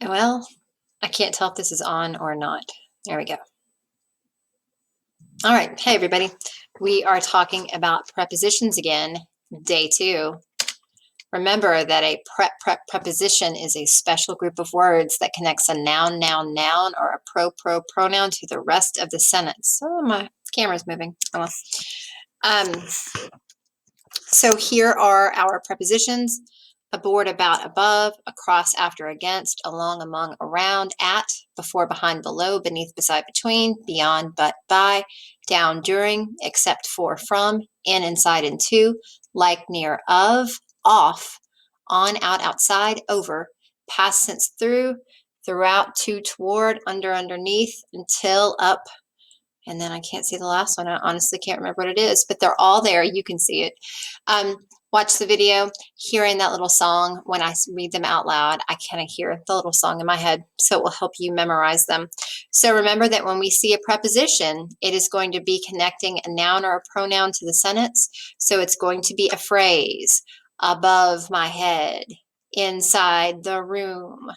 Well, I can't tell if this is on or not. There we go. All right. Hey, everybody. We are talking about prepositions again, day 2. Remember that a preposition is a special group of words that connects a noun, noun, noun, or a pronoun to the rest of the sentence. Oh, my camera's moving. Oh, well. So here are our prepositions: aboard, about, above, across, after, against, along, among, around, at, before, behind, below, beneath, beside, between, beyond, but, by, down, during, except for, from, in, inside, into, like, near, of, off, on, out, outside, over, past tense, through, throughout, to, toward, under, underneath, until, up, and then I can't see the last one. I honestly can't remember what it is, but they're all there. You can see it. Watch the video. Hearing that little song, when I read them out loud, I kind of hear the little song in my head, so it will help you memorize them. So remember that when we see a preposition, it is going to be connecting a noun or a pronoun to the sentence. So it's going to be a phrase: above my head, inside the room,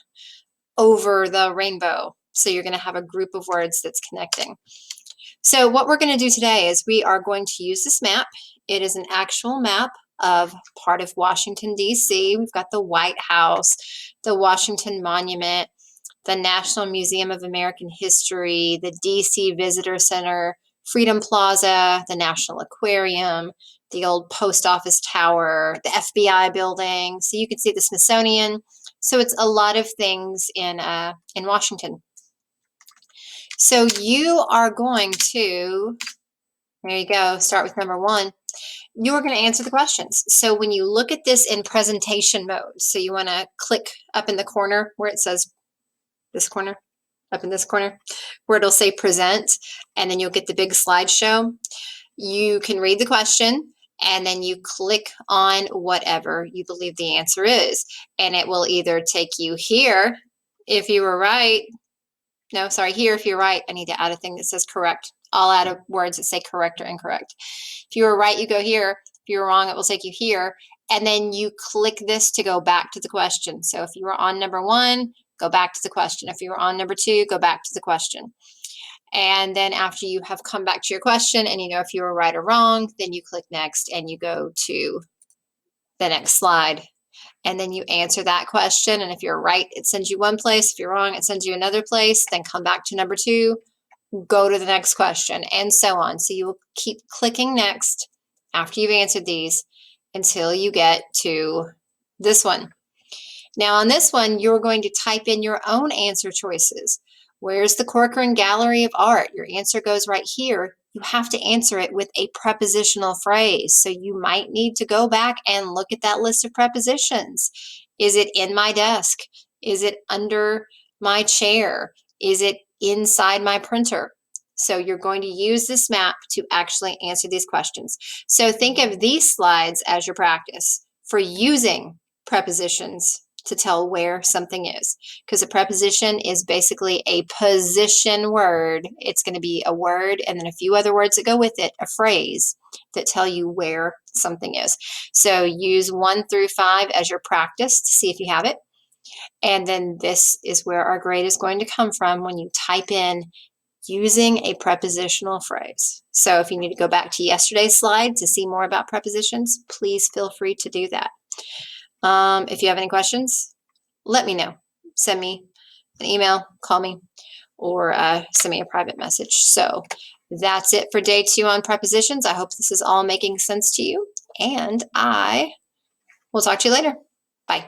over the rainbow. So you're going to have a group of words that's connecting. So what we're going to do today is we are going to use this map. It is an actual map of part of Washington, D.C. We've got the White House, the Washington Monument, the National Museum of American History, the D.C. Visitor Center, Freedom Plaza, the National Aquarium, the old post office tower, the FBI building. So you can see the Smithsonian. So it's a lot of things in Washington. So you are going to, there you go, start with number 1. You are going to answer the questions. So when you look at this in presentation mode, so you want to click up in the corner where it says this corner, up in this corner, where it'll say present, and then you'll get the big slideshow. You can read the question, and then you click on whatever you believe the answer is, and it will either take you here if you were right. No, sorry, here if you're right. I need to add a thing that says correct. I'll add words that say correct or incorrect. If you were right, you go here. If you're wrong, it will take you here. And then you click this to go back to the question. So if you were on number 1, go back to the question. If you were on number 2, go back to the question. And then after you have come back to your question and you know if you were right or wrong, then you click next and you go to the next slide. And then you answer that question. And if you're right, it sends you one place. If you're wrong, it sends you another place. Then come back to number 2, go to the next question, and so on. So you will keep clicking next after you've answered these until you get to this one. Now on this one, you're going to type in your own answer choices. Where's the Corcoran Gallery of Art? Your answer goes right here. You have to answer it with a prepositional phrase. So you might need to go back and look at that list of prepositions. Is it in my desk? Is it under my chair? Is it inside my printer? So you're going to use this map to actually answer these questions. So think of these slides as your practice for using prepositions to tell where something is, because a preposition is basically a position word. It's going to be a word and then a few other words that go with it, a phrase that tell you where something is. So use 1 through 5 as your practice to see if you have it. And then this is where our grade is going to come from when you type in using a prepositional phrase. So if you need to go back to yesterday's slide to see more about prepositions, please feel free to do that. If you have any questions, let me know. Send me an email, call me, or send me a private message. So that's it for day 2 on prepositions. I hope this is all making sense to you, and I will talk to you later. Bye.